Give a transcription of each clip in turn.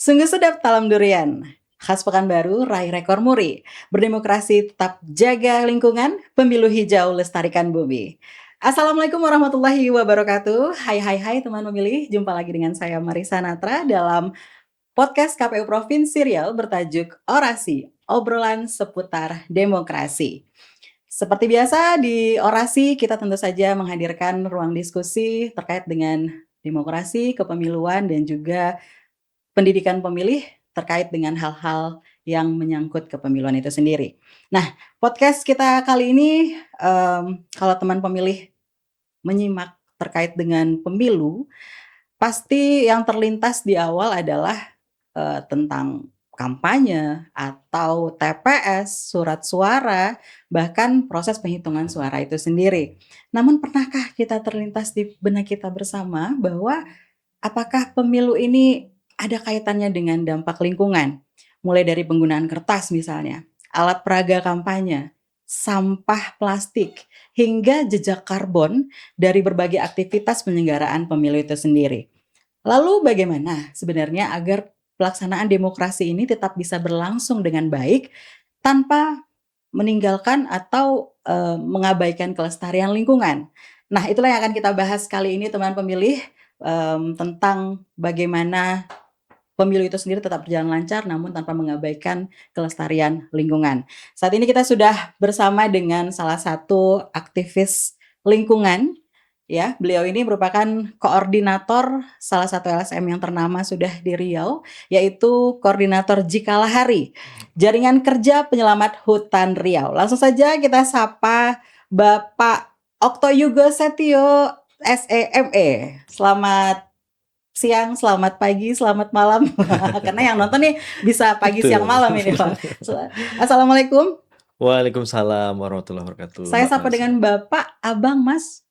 Sungguh sedap talam durian. Khas Pekanbaru, raih rekor muri. Berdemokrasi tetap jaga lingkungan, pemilu hijau lestarikan bumi. Assalamualaikum warahmatullahi wabarakatuh. Hai teman pemilih, jumpa lagi dengan saya Marisa Natra dalam podcast KPU Provinsi Riau bertajuk Orasi, obrolan seputar demokrasi. Seperti biasa di Orasi kita tentu saja menghadirkan ruang diskusi terkait dengan demokrasi, kepemiluan dan juga pendidikan pemilih terkait dengan hal-hal yang menyangkut kepemiluan itu sendiri. Nah, podcast kita kali ini, kalau teman pemilih menyimak terkait dengan pemilu, pasti yang terlintas di awal adalah, tentang kampanye atau TPS, surat suara, bahkan proses penghitungan suara itu sendiri. Namun pernahkah kita terlintas di benak kita bersama bahwa apakah pemilu ini ada kaitannya dengan dampak lingkungan? Mulai dari penggunaan kertas misalnya, alat peraga kampanye, sampah plastik, hingga jejak karbon dari berbagai aktivitas penyelenggaraan pemilu itu sendiri. Lalu bagaimana sebenarnya agar pelaksanaan demokrasi ini tetap bisa berlangsung dengan baik tanpa meninggalkan atau mengabaikan kelestarian lingkungan? Nah, itulah yang akan kita bahas kali ini teman pemilih, tentang bagaimana pemilu itu sendiri tetap berjalan lancar namun tanpa mengabaikan kelestarian lingkungan. Saat ini kita sudah bersama dengan salah satu aktivis lingkungan, ya. Beliau ini merupakan koordinator salah satu LSM yang ternama sudah di Riau, yaitu Koordinator Jikalahari, Jaringan Kerja Penyelamat Hutan Riau. Langsung saja kita sapa Bapak Oktoyugo Setio SEME. Selamat siang, selamat pagi, selamat malam. Karena yang nonton nih bisa pagi, siang, malam ini, Pak. Assalamualaikum. Waalaikumsalam warahmatullahi wabarakatuh. Saya Mbak sapa Marisa. dengan Bapak, Abang, Mas.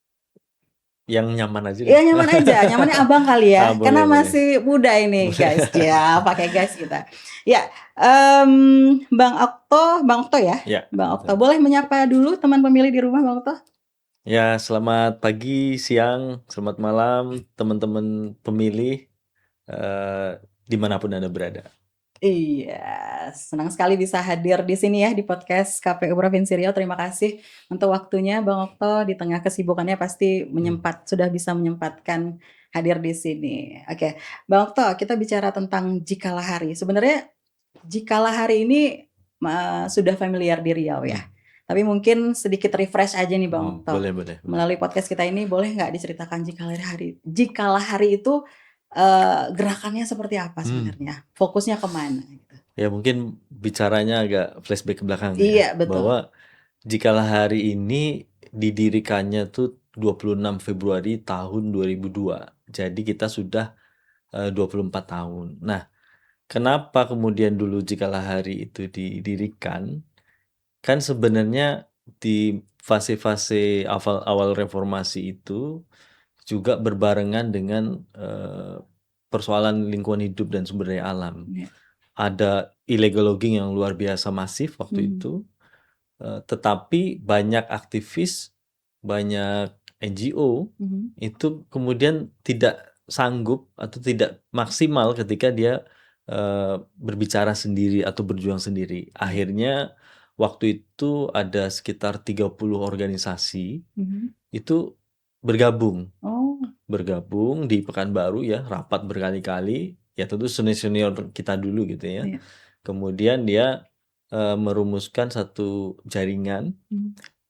Yang nyaman aja Ya deh. nyaman aja, nyamannya abang kali ya, Boleh, karena boleh. masih muda ini guys. Ya, pakai guys kita. Ya, Bang Okto ya, Ya, Bang Okto. betul. Boleh menyapa dulu teman pemilih di rumah, Bang Okto? Ya, selamat pagi, siang, selamat malam teman-teman pemilih dimanapun Anda berada. Iya, senang sekali bisa hadir di sini ya di podcast KPU Provinsi Riau. Terima kasih untuk waktunya Bang Okto, di tengah kesibukannya pasti sudah bisa menyempatkan hadir di sini. Oke, Bang Okto, kita bicara tentang Jikalahari. Sebenarnya Jikalahari ini sudah familiar di Riau ya. Tapi mungkin sedikit refresh aja nih Bang Okto. Boleh. Melalui podcast kita ini boleh nggak diceritakan Jikalahari? Jikalahari itu gerakannya seperti apa sebenarnya? Fokusnya kemana? Gitu. Ya, mungkin bicaranya agak flashback ke belakang Iya, ya. betul. Bahwa jikalah hari ini didirikannya tuh 26 Februari tahun 2002. Jadi kita sudah 24 tahun. Nah, kenapa kemudian dulu jikalah hari itu didirikan? Kan sebenarnya di fase-fase awal reformasi itu juga berbarengan dengan persoalan lingkungan hidup dan sumber daya alam. Ya. Ada illegal logging yang luar biasa masif waktu itu, tetapi banyak aktivis, banyak NGO itu kemudian tidak sanggup atau tidak maksimal ketika dia berbicara sendiri atau berjuang sendiri. Akhirnya waktu itu ada sekitar 30 organisasi itu bergabung di Pekanbaru ya, rapat berkali-kali, ya tentu senior kita dulu gitu ya. Iya. Kemudian dia merumuskan satu jaringan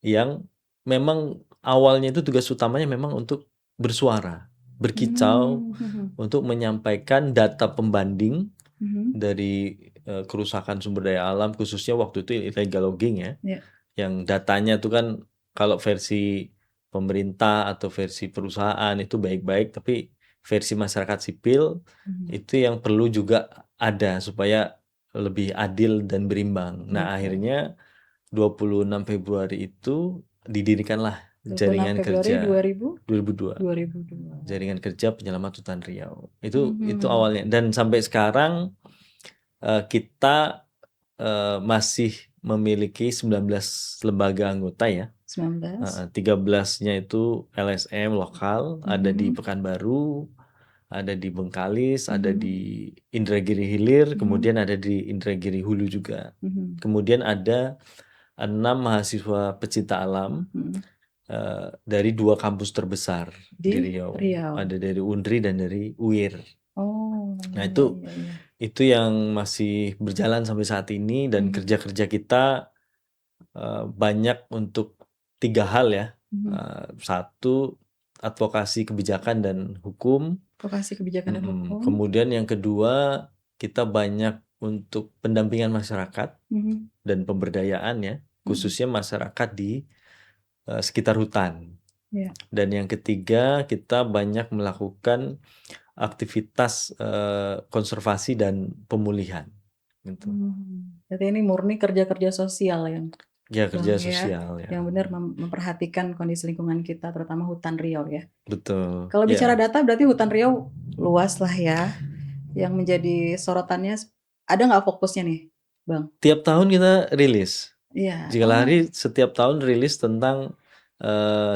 yang memang awalnya itu tugas utamanya memang untuk bersuara, berkicau, untuk menyampaikan data pembanding dari kerusakan sumber daya alam, khususnya waktu itu illegal logging ya. Iya. Yang datanya itu kan kalau versi pemerintah atau versi perusahaan itu baik-baik, tapi versi masyarakat sipil itu yang perlu juga ada supaya lebih adil dan berimbang. Nah, akhirnya 26 Februari itu didirikanlah 26 Jaringan Februari Kerja 2002. 2002. Jaringan Kerja Penyelamat Hutan Riau. Itu awalnya, dan sampai sekarang kita masih memiliki 19 lembaga anggota ya. 19. 13-nya itu LSM lokal, ada di Pekanbaru, ada di Bengkalis, ada Mhm. di Indragiri Hilir, Mhm. kemudian ada di Indragiri Hulu juga. Mhm. Kemudian ada 6 mahasiswa pecinta alam Mhm. dari 2 kampus terbesar di Di Riau. Riau. Ada dari UNRI dan dari UIR. Oh, Nah, iya iya iya. itu yang masih berjalan sampai saat ini, dan Mhm. kerja-kerja kita banyak untuk 3 hal ya. Mhm. 1, advokasi kebijakan dan hukum. Advokasi kebijakan dan hukum. Kemudian yang kedua, kita banyak untuk pendampingan masyarakat Mhm. dan pemberdayaan ya, khususnya masyarakat di sekitar hutan. Iya. Dan yang ketiga, kita banyak melakukan aktivitas konservasi dan pemulihan gitu. Berarti ini murni kerja-kerja sosial ya, Ya, kerja Bang, ya? sosial ya. Yang benar memperhatikan kondisi lingkungan kita, terutama hutan Riau ya. Betul. Kalau Ya. bicara data berarti hutan Riau luas lah ya. Yang menjadi sorotannya ada nggak fokusnya nih, Bang? Tiap tahun kita rilis. Iya. Jikalah setiap tahun rilis tentang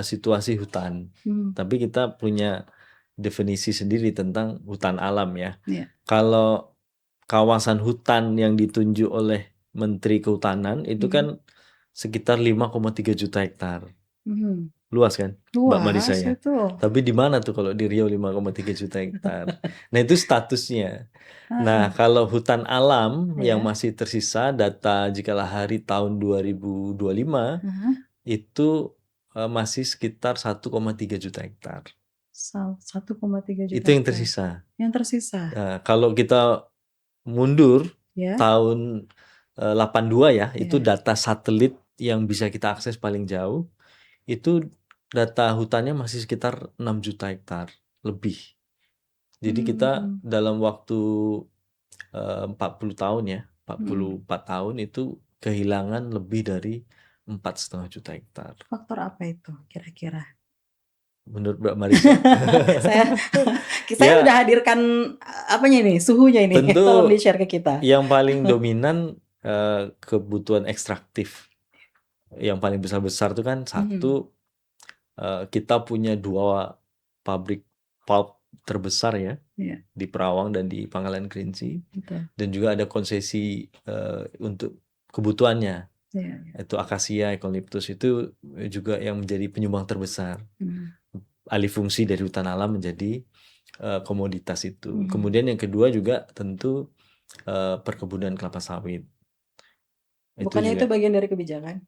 situasi hutan. Tapi kita punya definisi sendiri tentang hutan alam ya. Iya. Kalau kawasan hutan yang ditunjuk oleh Menteri Kehutanan itu kan sekitar 5,3 juta hektar. Luas kan, Mbak Marisa Luas ya? itu. Tapi di mana tuh kalau di Riau 5,3 juta hektar? Nah, itu statusnya. Nah, kalau hutan alam yang masih tersisa, data jikalah hari tahun 2025 itu masih sekitar 1,3 juta hektar. 1,3 juta Itu yang hektar. tersisa. Yang tersisa. Nah, kalau kita mundur Ya. tahun 82 ya, itu Iya. data satelit yang bisa kita akses paling jauh, itu data hutannya masih sekitar 6 juta hektar lebih. Jadi kita dalam waktu 40 tahun ya, 44 tahun itu kehilangan lebih dari 4,5 juta hektar. Faktor apa itu kira-kira? Menurut Mbak Marisa? Saya udah hadirkan apanya ini, suhunya ini. Tentu Tolong di-share ke kita. yang paling dominan kebutuhan ekstraktif. Yang paling besar-besar itu kan satu, kita punya 2 pabrik pulp terbesar ya, di Perawang dan di Pangkalan Kerinci. Betul. Dan juga ada konsesi untuk kebutuhannya. Iya. Itu akasia, eukaliptus itu juga yang menjadi penyumbang terbesar. Alih fungsi dari hutan alam menjadi komoditas itu. Kemudian yang kedua juga tentu perkebunan kelapa sawit. Bukannya itu bagian dari kebijakan?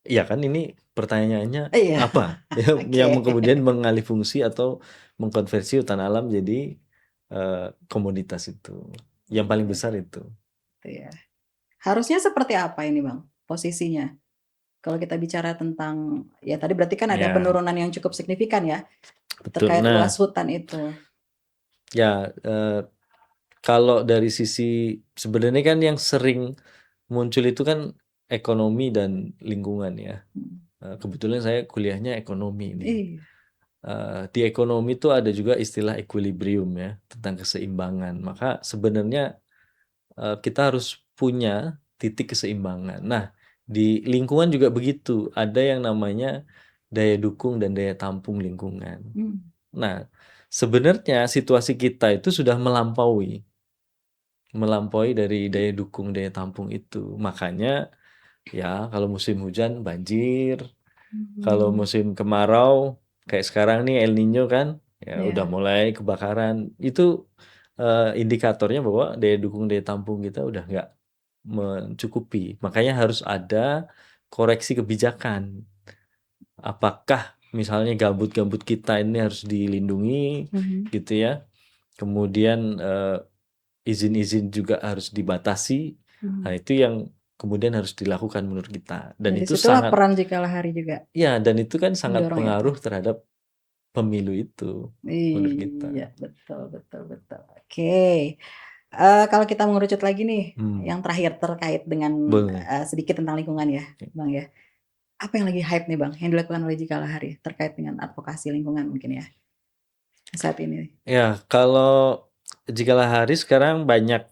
Iya kan, ini pertanyaannya Iya. apa yang kemudian mengalih fungsi atau mengkonversi hutan alam jadi komoditas itu. Yang paling besar itu. Iya. Harusnya seperti apa ini, Bang, posisinya? Kalau kita bicara tentang, ya tadi berarti kan ada penurunan yang cukup signifikan ya, Betul. terkait Nah, luas hutan itu. Ya, kalau dari sisi sebenarnya kan yang sering muncul itu kan ekonomi dan lingkungan ya. Kebetulan saya kuliahnya ekonomi nih. Iya. Di ekonomi itu ada juga istilah equilibrium ya, tentang keseimbangan. Maka sebenarnya kita harus punya titik keseimbangan. Nah, di lingkungan juga begitu. Ada yang namanya daya dukung dan daya tampung lingkungan. Nah, sebenarnya situasi kita itu sudah melampaui dari daya dukung, daya tampung itu. Makanya ya kalau musim hujan banjir, kalau musim kemarau kayak sekarang nih El Nino kan, ya udah mulai kebakaran. Itu indikatornya bahwa daya dukung, daya tampung kita udah nggak mencukupi. Makanya harus ada koreksi kebijakan. Apakah misalnya gambut-gambut kita ini harus dilindungi gitu ya. Kemudian izin-izin juga harus dibatasi. Nah, itu yang kemudian harus dilakukan menurut kita. Dan itu disitulah sangat peran Jikalah Hari juga. Ya, dan itu kan sangat Mendorong pengaruh terhadap pemilu itu menurut kita. Iya, betul. Oke. Kalau kita mengerucut lagi nih, yang terakhir terkait dengan sedikit tentang lingkungan ya, Bang ya. Apa yang lagi hype nih, Bang, yang dilakukan oleh Jikalah Hari terkait dengan advokasi lingkungan mungkin ya saat ini? Ya, kalau Jikalah Hari sekarang banyak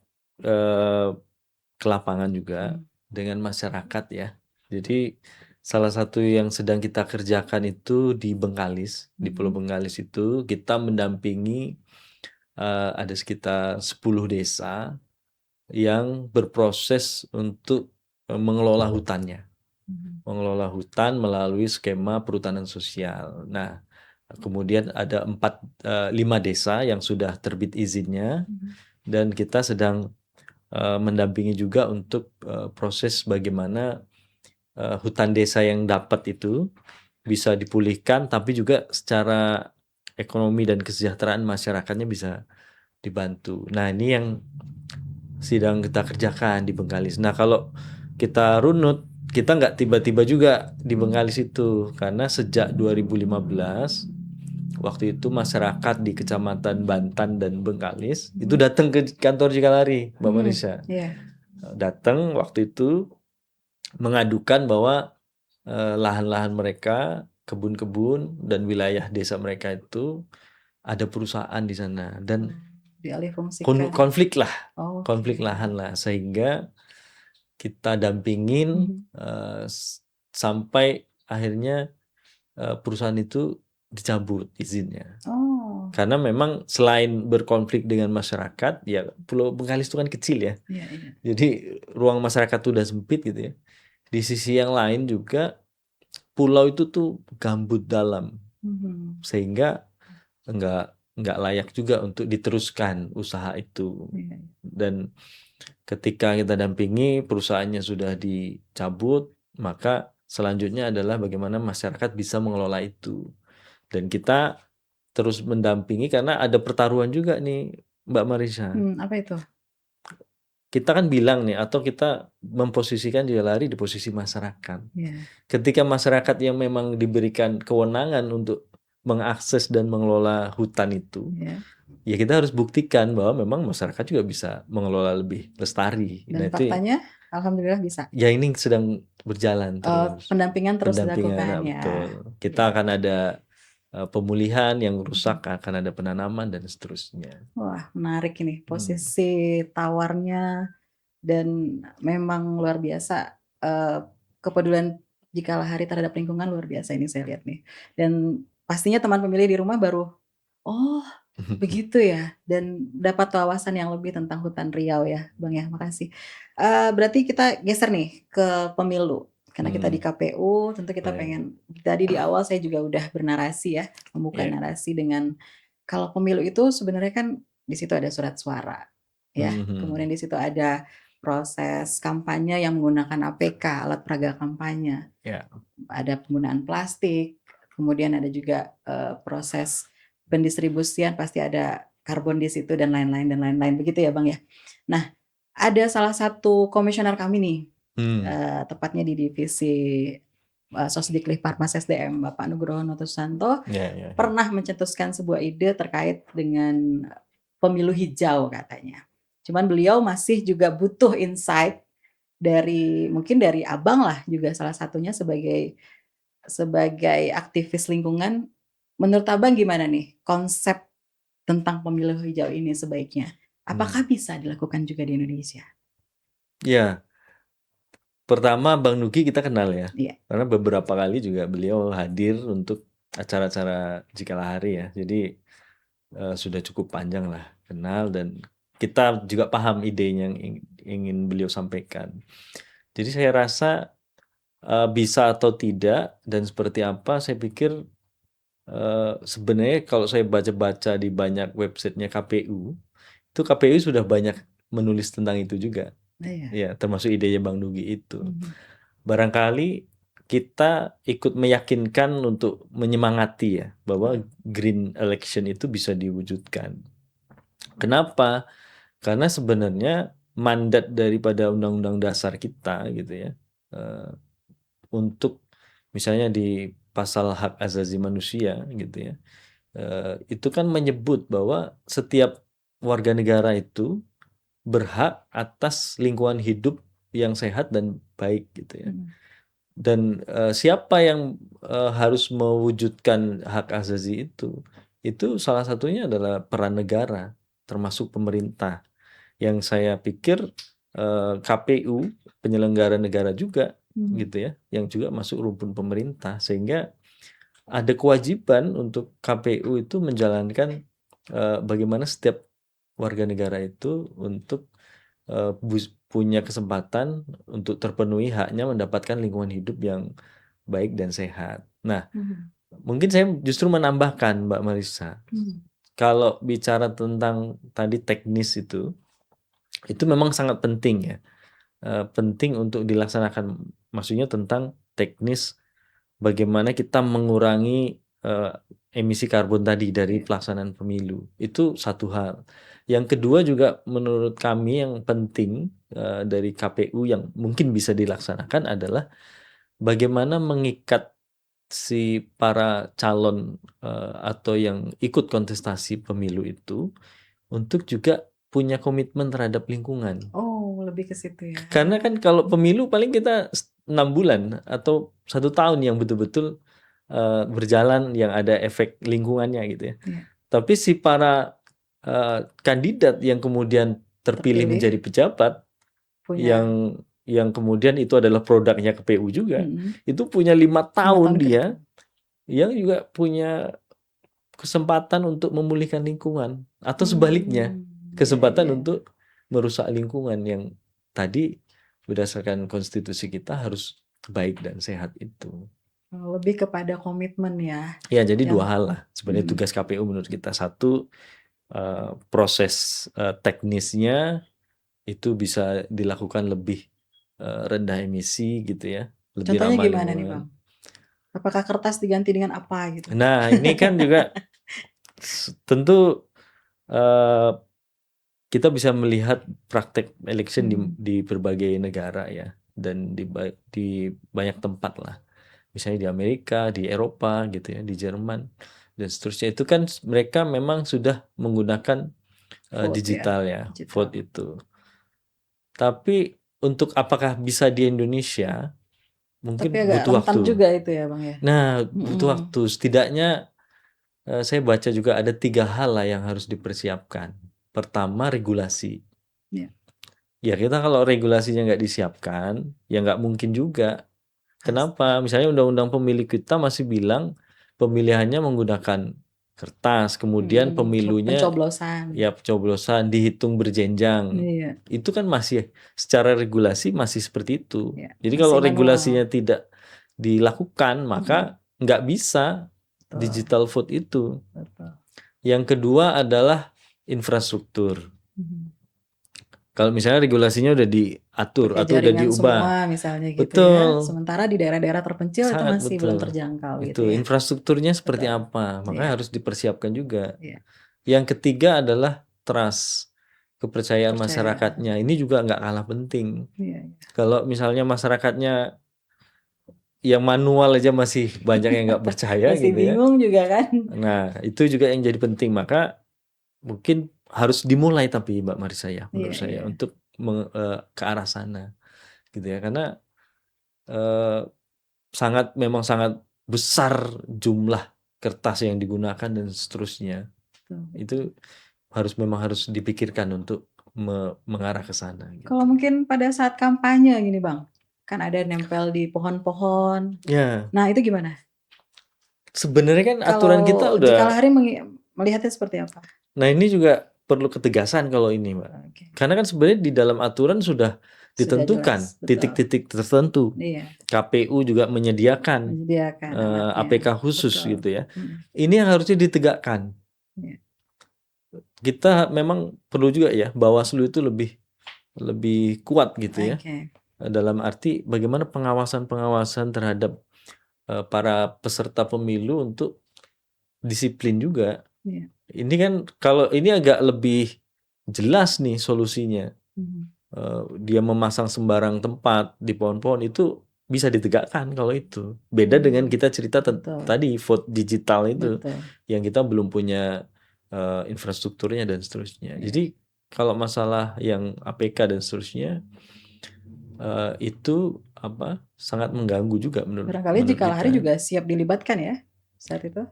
ke lapangan juga dengan masyarakat ya. Jadi salah satu yang sedang kita kerjakan itu di Bengkalis, di Pulau Bengkalis itu kita mendampingi ada sekitar 10 desa yang berproses untuk mengelola hutannya. Mengelola hutan melalui skema perhutanan sosial. Nah, kemudian ada 5 desa yang sudah terbit izinnya, dan kita sedang mendampingi juga untuk proses bagaimana hutan desa yang dapat itu bisa dipulihkan, tapi juga secara ekonomi dan kesejahteraan masyarakatnya bisa dibantu. Nah, ini yang sedang kita kerjakan di Bengkalis. Nah, kalau kita runut, kita nggak tiba-tiba juga di Bengkalis itu, karena sejak 2015 waktu itu masyarakat di Kecamatan Bantan dan Bengkalis itu datang ke kantor Cikalari, Mbak Marisa. Datang waktu itu mengadukan bahwa lahan-lahan mereka, kebun-kebun dan wilayah desa mereka itu ada perusahaan di sana, dan dialihfungsikan. konflik lahan lah, sehingga kita dampingin sampai akhirnya perusahaan itu dicabut izinnya. Karena memang selain berkonflik dengan masyarakat, ya Pulau Bengkalis itu kan kecil ya. Jadi ruang masyarakat itu udah sempit gitu ya. Di sisi yang lain juga pulau itu tuh gambut dalam, sehingga nggak layak juga untuk diteruskan usaha itu. Dan ketika kita dampingi perusahaannya sudah dicabut, maka selanjutnya adalah bagaimana masyarakat bisa mengelola itu. Dan kita terus mendampingi karena ada pertaruhan juga nih, Mbak Marisa. Apa itu? Kita kan bilang nih, atau kita memposisikan Cikalari di posisi masyarakat. Ketika masyarakat yang memang diberikan kewenangan untuk mengakses dan mengelola hutan itu, ya kita harus buktikan bahwa memang masyarakat juga bisa mengelola lebih lestari. Dan faktanya, alhamdulillah bisa. Ya, ini sedang berjalan terus. Pendampingan terus dilakukan ya. Betul. Kita akan ada pemulihan yang rusak, akan ada penanaman dan seterusnya. Wah, menarik ini posisi tawarnya, dan memang luar biasa kepedulian Cikalahari terhadap lingkungan luar biasa ini saya lihat nih. Dan pastinya teman pemilih di rumah baru, oh begitu ya, dan dapat wawasan yang lebih tentang hutan Riau ya, Bang ya. Makasih. Berarti kita geser nih ke pemilu. Karena kita di KPU, tentu kita pengen, tadi di awal saya juga udah bernarasi ya, membuka narasi dengan kalau pemilu itu sebenarnya kan di situ ada surat suara ya, kemudian di situ ada proses kampanye yang menggunakan APK, alat peraga kampanye, ada penggunaan plastik, kemudian ada juga proses pendistribusian, pasti ada karbon di situ dan lain-lain begitu ya Bang ya. Nah, ada salah satu komisioner kami nih, tepatnya di divisi Sosdiklik Parmas SDM, Bapak Nugroho Notosusanto, pernah mencetuskan sebuah ide terkait dengan pemilu hijau katanya. Cuman beliau masih juga butuh insight dari, mungkin dari Abang lah juga salah satunya sebagai aktivis lingkungan. Menurut Abang gimana nih konsep tentang pemilu hijau ini sebaiknya? Apakah bisa dilakukan juga di Indonesia? Ya, pertama Bang Nugi kita kenal ya, karena beberapa kali juga beliau hadir untuk acara-acara Cikalahari ya. Jadi sudah cukup panjang lah kenal, dan kita juga paham idenya yang ingin beliau sampaikan. Jadi saya rasa bisa atau tidak dan seperti apa, saya pikir sebenarnya kalau saya baca-baca di banyak websitenya KPU, itu KPU sudah banyak menulis tentang itu juga. Ya, termasuk idenya Bang Nugi itu. Barangkali kita ikut meyakinkan untuk menyemangati ya, bahwa green election itu bisa diwujudkan. Kenapa? Karena sebenarnya mandat daripada Undang-Undang Dasar kita gitu ya, untuk misalnya di pasal hak asasi manusia gitu ya, itu kan menyebut bahwa setiap warga negara itu berhak atas lingkungan hidup yang sehat dan baik gitu ya. Dan siapa yang harus mewujudkan hak asasi itu salah satunya adalah peran negara, termasuk pemerintah. Yang saya pikir KPU penyelenggara negara juga gitu ya, yang juga masuk rumpun pemerintah, sehingga ada kewajiban untuk KPU itu menjalankan bagaimana setiap warga negara itu untuk punya kesempatan untuk terpenuhi haknya mendapatkan lingkungan hidup yang baik dan sehat. Nah, mungkin saya justru menambahkan Mbak Marissa, kalau bicara tentang tadi teknis itu memang sangat penting ya. Penting untuk dilaksanakan, maksudnya tentang teknis bagaimana kita mengurangi emisi karbon tadi dari pelaksanaan pemilu. Itu satu hal. Yang kedua juga menurut kami yang penting dari KPU yang mungkin bisa dilaksanakan adalah bagaimana mengikat si para calon atau yang ikut kontestasi pemilu itu untuk juga punya komitmen terhadap lingkungan. Oh, lebih ke situ ya. Karena kan kalau pemilu paling kita 6 bulan atau 1 tahun yang betul-betul berjalan yang ada efek lingkungannya gitu ya. Tapi si para kandidat yang kemudian terpilih menjadi pejabat yang kemudian itu adalah produknya KPU juga, itu punya 5 tahun dia yang juga punya kesempatan untuk memulihkan lingkungan atau sebaliknya kesempatan untuk merusak lingkungan yang tadi berdasarkan konstitusi kita harus baik dan sehat itu. Lebih kepada komitmen ya. Ya, jadi 2 hal lah sebenarnya tugas KPU menurut kita. Satu, proses teknisnya itu bisa dilakukan lebih rendah emisi gitu ya, lebih Contohnya ramah gimana nih lingkungan. Bang? Apakah kertas diganti dengan apa gitu? Nah, ini kan juga tentu kita bisa melihat praktek election di berbagai negara ya, dan di banyak tempat lah. Misalnya di Amerika, di Eropa gitu ya, di Jerman dan seterusnya. Itu kan mereka memang sudah menggunakan digital ya, vote itu. Tapi untuk apakah bisa di Indonesia, mungkin Tapi agak butuh rentan waktu. juga itu ya Bang ya. Nah, butuh waktu. Setidaknya saya baca juga ada 3 hal lah yang harus dipersiapkan. Pertama, regulasi. Ya, kita kalau regulasinya nggak disiapkan, ya nggak mungkin juga. Kenapa? Misalnya undang-undang pemilu kita masih bilang pemilihannya menggunakan kertas, kemudian pemilunya pencoblosan dihitung berjenjang. Itu kan masih secara regulasi masih seperti itu. Jadi kalau regulasinya tidak dilakukan, maka nggak bisa digital vote itu. Yang kedua adalah infrastruktur. Kalau misalnya regulasinya udah diatur atau udah diubah, semua misalnya gitu betul. ya. Sementara di daerah-daerah terpencil itu masih belum terjangkau itu gitu ya. Infrastrukturnya seperti apa, makanya harus dipersiapkan juga. Yang ketiga adalah trust, kepercayaan masyarakatnya. Ini juga nggak kalah penting. Kalau misalnya masyarakatnya yang manual aja masih banyak yang nggak percaya masih gitu bingung juga kan. Nah, itu juga yang jadi penting. Maka mungkin harus dimulai tapi Mbak Marissa ya, menurut saya untuk ke arah sana gitu ya, karena memang sangat besar jumlah kertas yang digunakan dan seterusnya. Itu memang harus dipikirkan untuk mengarah ke sana gitu. Kalau mungkin pada saat kampanye gini Bang, kan ada nempel di pohon-pohon. Ya. Nah, itu gimana? Sebenarnya kan aturan kita udah. Jika Lahari melihatnya seperti apa? Nah, ini juga perlu ketegasan kalau ini, Mbak. Karena kan sebenarnya di dalam aturan sudah ditentukan titik-titik tertentu. KPU juga menyediakan APK khusus gitu ya. Ini yang harusnya ditegakkan. Kita memang perlu juga ya Bawaslu itu lebih kuat gitu ya. Dalam arti bagaimana pengawasan terhadap para peserta pemilu untuk disiplin juga. Ini kan kalau ini agak lebih jelas nih solusinya. Dia memasang sembarang tempat di pohon-pohon itu bisa ditegakkan kalau itu. Beda dengan kita cerita tadi vote digital itu yang kita belum punya infrastrukturnya dan seterusnya. Jadi kalau masalah yang APK dan seterusnya itu sangat mengganggu juga menurut Jika Lahari juga siap dilibatkan ya saat itu?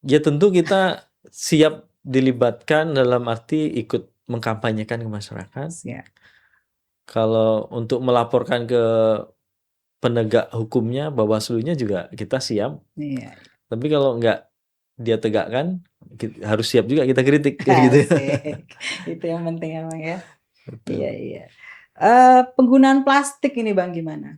Ya tentu kita siap dilibatkan dalam arti ikut mengkampanyekan ke masyarakat. Kalau untuk melaporkan ke penegak hukumnya, Bawaslu-nya juga kita siap. Tapi kalau nggak dia tegakkan, harus siap juga kita kritik kayak gitu. Asik. Itu yang penting emang ya. Betul. Iya, iya. Penggunaan plastik ini Bang gimana?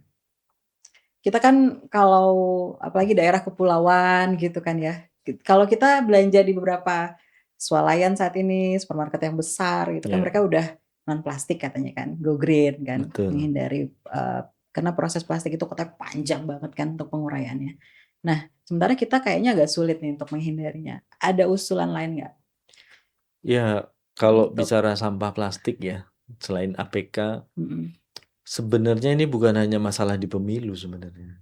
Kita kan kalau apalagi daerah kepulauan gitu kan ya. Kalau kita belanja di beberapa swalayan saat ini, supermarket yang besar gitu kan Ya, mereka udah non plastik katanya kan, go green kan, betul. menghindari karena proses plastik itu katanya panjang banget kan untuk penguraiannya. Nah, sementara kita kayaknya agak sulit nih untuk menghindarinya. Ada usulan lain nggak Ya, kalau untuk bicara sampah plastik ya, selain APK, mm, sebenarnya ini bukan hanya masalah di pemilu sebenarnya.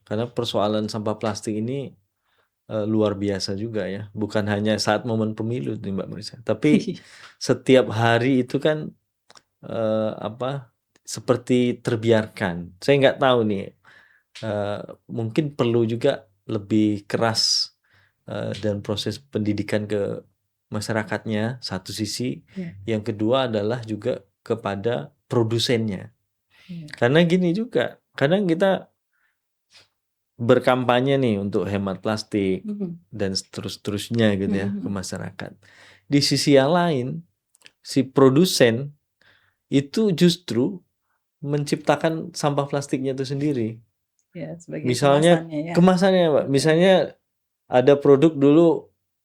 Karena persoalan sampah plastik ini luar biasa juga ya. Bukan hanya saat momen pemilu nih Mbak Marisa, tapi setiap hari itu kan apa seperti terbiarkan. Saya nggak tahu nih, mungkin perlu juga lebih keras dan proses pendidikan ke masyarakatnya satu sisi, ya, yang kedua adalah juga kepada produsennya. ya. Karena gini juga, kadang kita berkampanye nih untuk hemat plastik Mhm, dan seterusnya gitu ya ke mhm, masyarakat. Di sisi yang lain, si produsen itu justru menciptakan sampah plastiknya itu sendiri. ya sebagai Misalnya kemasannya ya. kemasannya, Pak. Betul. Misalnya ada produk dulu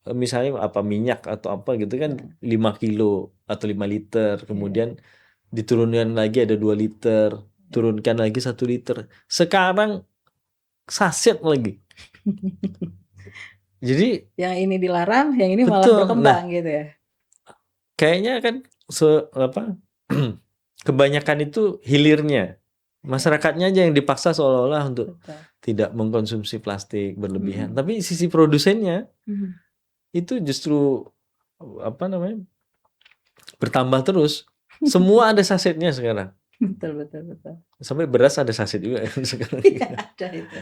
misalnya apa minyak atau apa gitu kan Ya, 5 kilo atau 5 liter, ya, kemudian diturunkan lagi ada 2 liter, ya. turunkan lagi 1 liter. Sekarang saset lagi. Jadi Yang ini dilarang, yang ini malah betul. Nah, berkembang gitu ya. kayaknya kan apa kebanyakan itu hilirnya. Ya, Masyarakatnya aja yang dipaksa seolah-olah untuk betul. tidak mengkonsumsi plastik berlebihan. Mhm, Tapi sisi produsennya mhm. itu justru apa namanya bertambah terus. Semua ada sasetnya sekarang. Betul, betul, betul. Sampai beras ada saset juga kan sekarang. Iya ada itu.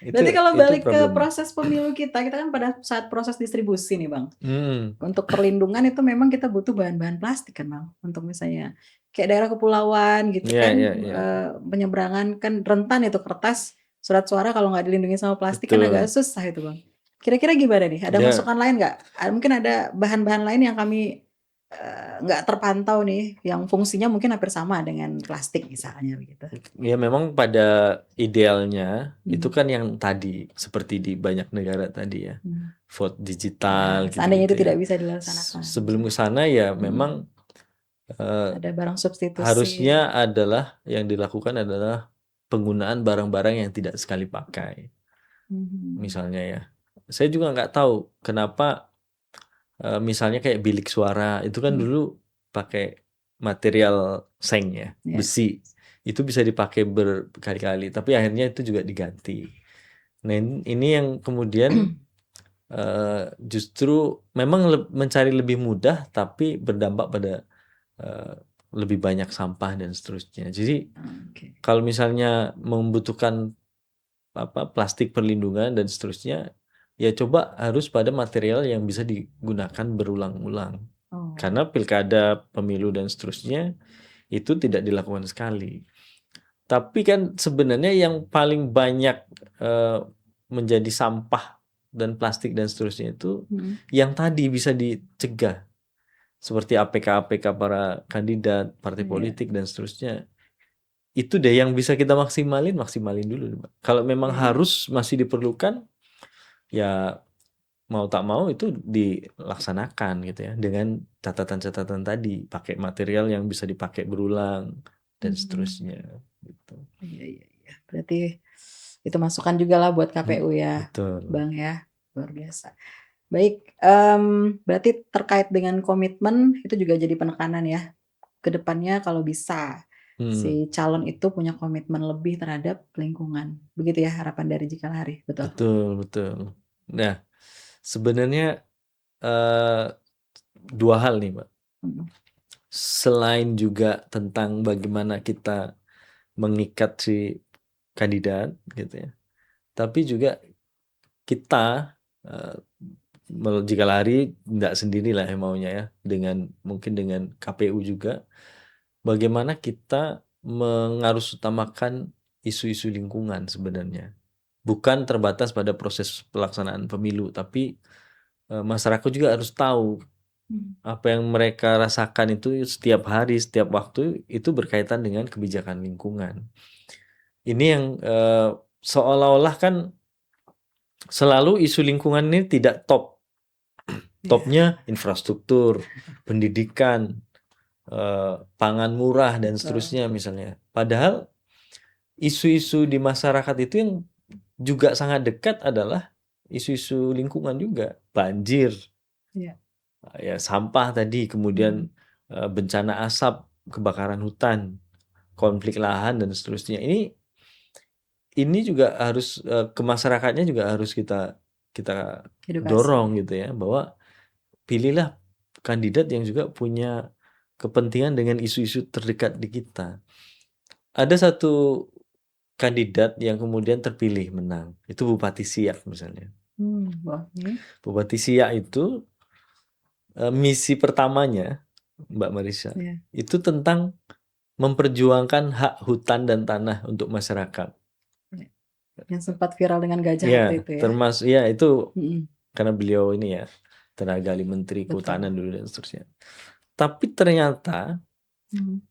itu Berarti kalau itu balik ke problemnya. proses pemilu kita kan pada saat proses distribusi nih Bang. Hmm. Untuk perlindungan itu memang kita butuh bahan-bahan plastik kan Bang. Untuk misalnya kayak daerah kepulauan gitu Ya, kan, ya, ya. penyeberangan kan rentan itu kertas, surat suara kalau nggak dilindungi sama plastik kan agak Betul. susah itu Bang. Kira-kira gimana nih? Ada Ya, masukan lain nggak? Mungkin ada bahan-bahan lain yang kami nggak terpantau nih, yang fungsinya mungkin hampir sama dengan plastik misalnya begitu. ya memang pada idealnya itu Hmm. kan yang tadi seperti di banyak negara tadi ya. Hmm. Vote Ya, digital seandainya gitu-gitu itu ya. tidak bisa dilaksanakan. Sebelum ke sana ya Hmm. memang eh, Ada barang substitusi. harusnya adalah yang dilakukan adalah penggunaan barang-barang yang tidak sekali pakai. Mhm. Misalnya ya. Saya juga nggak tahu kenapa misalnya kayak bilik suara itu kan Hmm. dulu pakai material seng ya, Ya. besi. Itu bisa dipakai berkali-kali, tapi akhirnya itu juga diganti. Nah, ini yang kemudian justru memang mencari lebih mudah tapi berdampak pada eh, lebih banyak sampah dan seterusnya. Jadi Oke. kalau misalnya membutuhkan apa plastik perlindungan dan seterusnya, ya coba harus pada material yang bisa digunakan berulang-ulang. Oh. Karena pilkada, pemilu dan seterusnya itu tidak dilakukan sekali. Tapi kan sebenarnya yang paling banyak eh, menjadi sampah dan plastik dan seterusnya itu Mhm. yang tadi bisa dicegah seperti APK-APK para kandidat, partai Iya. politik dan seterusnya. Itu deh yang bisa kita maksimalin dulu, Mbak. Kalau memang Iya. harus masih diperlukan, ya mau tak mau itu dilaksanakan gitu ya dengan catatan-catatan tadi, pakai material yang bisa dipakai berulang dan Mhm. seterusnya gitu. Iya, iya, iya. Berarti itu masukan juga lah buat KPU ya, Betul. Bang ya. Luar biasa. Baik, berarti terkait dengan komitmen itu juga jadi penekanan ya. Ke depannya kalau bisa Hmm, si calon itu punya komitmen lebih terhadap lingkungan. Begitu ya harapan dari Jika Lari, betul? betul, betul. Nah, sebenarnya eh, dua hal nih, Mbak. Mhm. Selain juga tentang bagaimana kita mengikat si kandidat gitu ya. Tapi juga kita eh, jika lari nggak sendirilah ya maunya ya dengan mungkin dengan KPU juga bagaimana kita mengarusutamakan isu-isu lingkungan sebenarnya bukan terbatas pada proses pelaksanaan pemilu tapi masyarakat juga harus tahu apa yang mereka rasakan itu setiap hari, setiap waktu itu berkaitan dengan kebijakan lingkungan. Ini yang seolah-olah kan selalu isu lingkungan ini tidak top. Topnya infrastruktur, pendidikan, pangan murah dan seterusnya misalnya. Padahal isu-isu di masyarakat itu yang juga sangat dekat adalah isu-isu lingkungan juga, banjir, ya sampah tadi, kemudian bencana asap, kebakaran hutan, konflik lahan dan seterusnya. Ini juga harus ke masyarakatnya juga harus kita Edukasi. dorong gitu ya, bahwa pilihlah kandidat yang juga punya kepentingan dengan isu-isu terdekat di kita. Ada satu kandidat yang kemudian terpilih menang, itu Bupati Siak misalnya. Bupati Siak itu misi pertamanya, Mbak Marissa, itu tentang memperjuangkan hak hutan dan tanah untuk masyarakat. Yang sempat viral dengan gajah Ya, waktu itu ya. termasuk ya itu karena beliau ini ya tenaga ahli menteri kehutanan dulu dan seterusnya. Tapi ternyata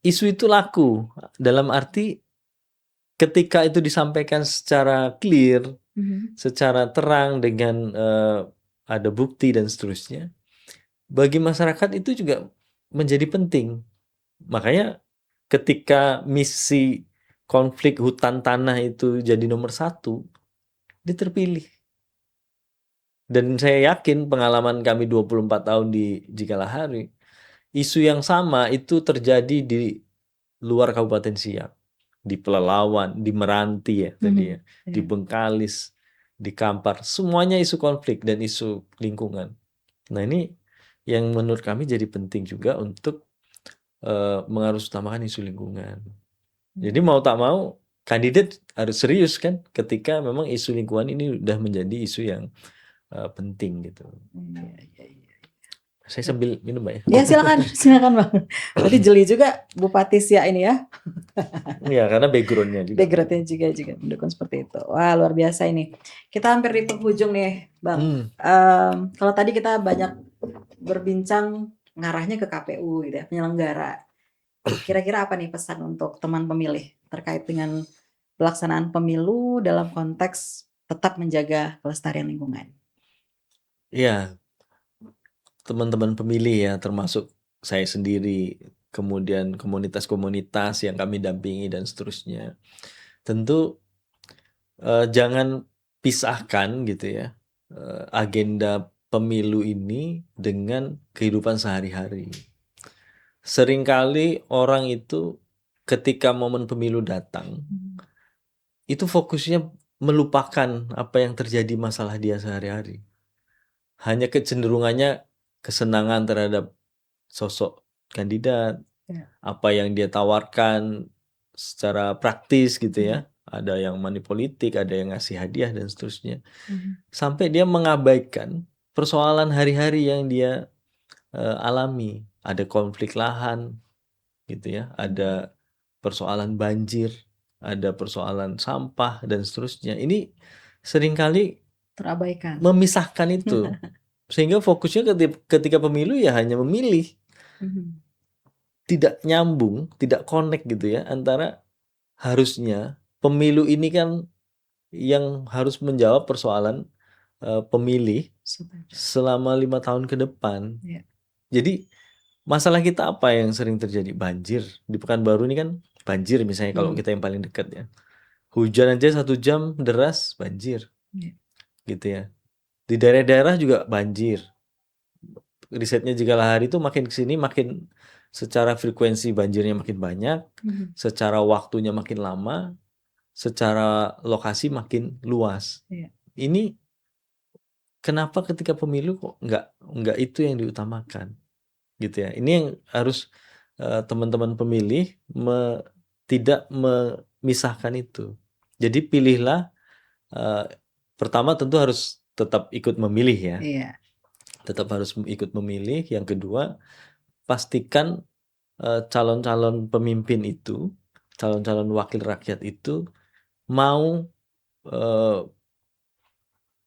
isu itu laku dalam arti ketika itu disampaikan secara clear, secara terang dengan ada bukti dan seterusnya, bagi masyarakat itu juga menjadi penting. Makanya ketika misi konflik hutan tanah itu jadi nomor 1, dia terpilih. Dan saya yakin pengalaman kami 24 tahun di Jikalahari, isu yang sama itu terjadi di luar Kabupaten Siak, di Pelalawan, di Meranti ya tadi ya, di Bengkalis, di Kampar, semuanya isu konflik dan isu lingkungan. Nah ini yang menurut kami jadi penting juga untuk mengarusutamakan isu lingkungan. Jadi mau tak mau kandidat harus serius kan ketika memang isu lingkungan ini udah menjadi isu yang penting gitu. Saya sambil minum Mbak ya. Ya silakan Bang. Berarti jeli juga Bupati Siak ini ya. Iya karena backgroundnya juga mendukung seperti itu. Wah luar biasa ini. Kita hampir di penghujung nih Bang. Kalau tadi kita banyak berbincang ngarahnya ke KPU gitu ya, penyelenggara. Kira-kira apa nih pesan untuk teman pemilih terkait dengan pelaksanaan pemilu dalam konteks tetap menjaga kelestarian lingkungan? Iya, teman-teman pemilih ya, termasuk saya sendiri, kemudian komunitas-komunitas yang kami dampingi dan seterusnya. Tentu jangan pisahkan gitu ya agenda pemilu ini dengan kehidupan sehari-hari. Seringkali orang itu ketika momen pemilu datang, itu fokusnya melupakan apa yang terjadi masalah dia sehari-hari. Hanya kecenderungannya kesenangan terhadap sosok kandidat, apa yang dia tawarkan secara praktis gitu ya. Ada yang money politik, ada yang ngasih hadiah dan seterusnya. Sampai dia mengabaikan persoalan hari-hari yang dia alami. Ada konflik lahan gitu ya, ada persoalan banjir, ada persoalan sampah dan seterusnya. Ini seringkali terabaikan, memisahkan itu. Sehingga fokusnya ketika pemilu ya hanya memilih. Tidak nyambung, tidak connect gitu ya antara harusnya pemilu ini kan yang harus menjawab persoalan pemilih selama 5 tahun ke depan. Jadi masalah kita apa yang sering terjadi? Banjir. Di Pekanbaru ini kan banjir misalnya kalau kita yang paling dekat ya. Hujan aja 1 jam deras banjir. Gitu ya. Di daerah-daerah juga banjir. Risetnya Jikalahari itu makin kesini makin secara frekuensi banjirnya makin banyak, secara waktunya makin lama, secara lokasi makin luas. Ini kenapa ketika pemilu kok nggak itu yang diutamakan, gitu ya? Ini yang harus teman-teman pemilih tidak memisahkan itu. Jadi pilihlah pertama tentu harus tetap ikut memilih ya. Tetap harus ikut memilih. Yang kedua, pastikan calon-calon pemimpin itu, calon-calon wakil rakyat itu mau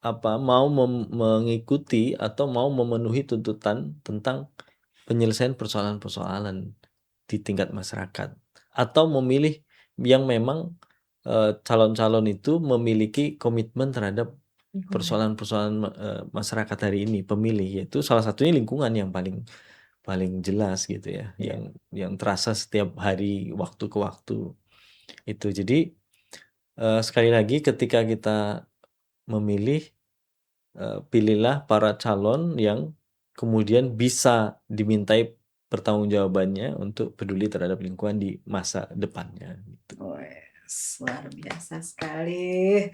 mau mengikuti atau mau memenuhi tuntutan tentang penyelesaian persoalan-persoalan di tingkat masyarakat, atau memilih yang memang calon-calon itu memiliki komitmen terhadap Lingkungan. persoalan-persoalan masyarakat hari ini, pemilih, yaitu salah satunya lingkungan yang paling jelas gitu ya, yang terasa setiap hari, waktu ke waktu. Itu jadi sekali lagi ketika kita memilih, pilihlah para calon yang kemudian bisa dimintai pertanggungjawabannya untuk peduli terhadap lingkungan di masa depannya gitu. Wes, luar biasa sekali.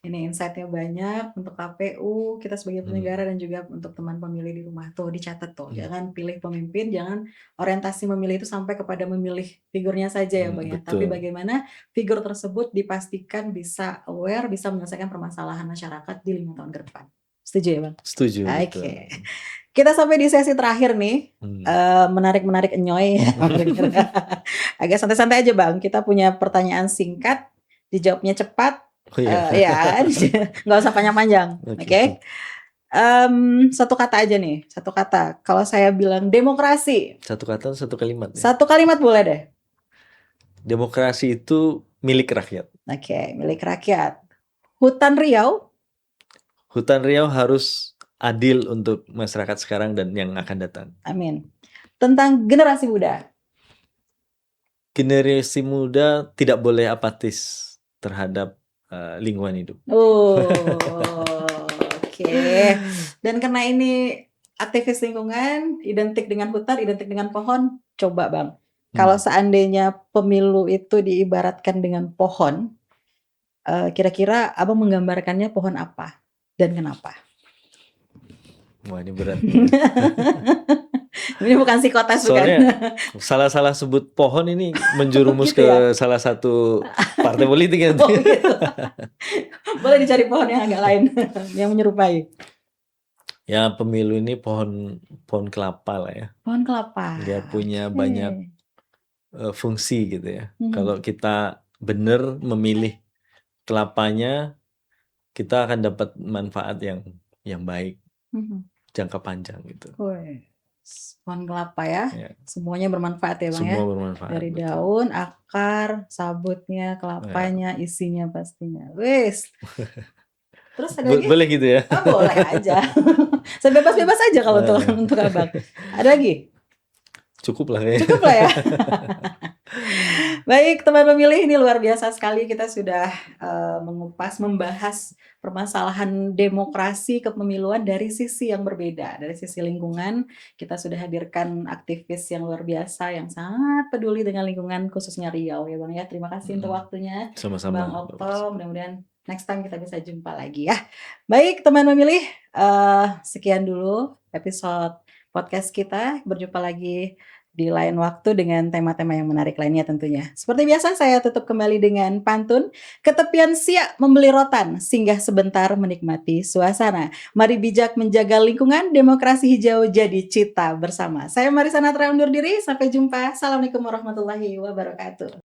Ini insight-nya banyak untuk KPU, kita sebagai penyelenggara dan juga untuk teman pemilih di rumah. Tuh dicatat tuh, jangan pilih pemimpin, jangan orientasi memilih itu sampai kepada memilih figurnya saja ya Bang ya. Tapi Betul. bagaimana figur tersebut dipastikan bisa aware, bisa menyelesaikan permasalahan masyarakat di 5 tahun ke depan. Setuju ya Bang? Setuju, betul. Oke. Kita sampai di sesi terakhir nih. Menarik-menarik enyoy. Agak santai-santai aja Bang. Kita punya pertanyaan singkat, dijawabnya cepat. Oh iya. Ya, nggak usah panjang-panjang. Oke. Satu kata aja nih, satu kata. Kalau saya bilang demokrasi. Satu kata, satu kalimat ya. Satu kalimat boleh deh. Demokrasi itu milik rakyat. Oke, milik rakyat. Hutan Riau. Hutan Riau harus adil untuk masyarakat sekarang dan yang akan datang. Amin. Tentang generasi muda. Generasi muda tidak boleh apatis terhadap lingkungan hidup. Oke. Dan karena ini aktivis lingkungan, identik dengan hutan, identik dengan pohon, coba Bang. Kalau seandainya pemilu itu diibaratkan dengan pohon, kira-kira Abang menggambarkannya pohon apa dan kenapa? Wah, ini berat. Ini bukan psikotes bukan? Soalnya salah sebut pohon ini menjerumus Gitu ya? ke salah satu partai politik ya. Oh gitu. Boleh dicari pohon yang agak lain yang menyerupai. Ya, pemilu ini pohon kelapa lah ya. Pohon kelapa. Dia punya banyak fungsi gitu ya. Kalau kita benar memilih kelapanya, kita akan dapat manfaat yang baik jangka panjang gitu. Pohon kelapa ya. Semuanya bermanfaat ya Bang. Semua ya. bermanfaat. Dari daun, akar, sabutnya, kelapanya, isinya pastinya. Wes. Terus ada lagi? Boleh gitu ya? Oh, boleh aja. Sebebas-bebas aja kalau untuk Abang. Ada lagi? Cukup lah ya. Cukup lah ya. Baik teman pemilih, ini luar biasa sekali kita sudah membahas permasalahan demokrasi kepemiluan dari sisi yang berbeda. Dari sisi lingkungan, kita sudah hadirkan aktivis yang luar biasa yang sangat peduli dengan lingkungan khususnya Riau ya Bang ya. Terima kasih untuk waktunya. Sama-sama. Bang Okto, mudah-mudahan next time kita bisa jumpa lagi ya. Baik teman pemilih, sekian dulu episode podcast kita. Berjumpa lagi di lain waktu dengan tema-tema yang menarik lainnya tentunya. Seperti biasa saya tutup kembali dengan pantun. Ketepian siak membeli rotan, singgah sebentar menikmati suasana. Mari bijak menjaga lingkungan, demokrasi hijau jadi cita bersama. Saya Marissa Natra undur diri, sampai jumpa. Assalamualaikum warahmatullahi wabarakatuh.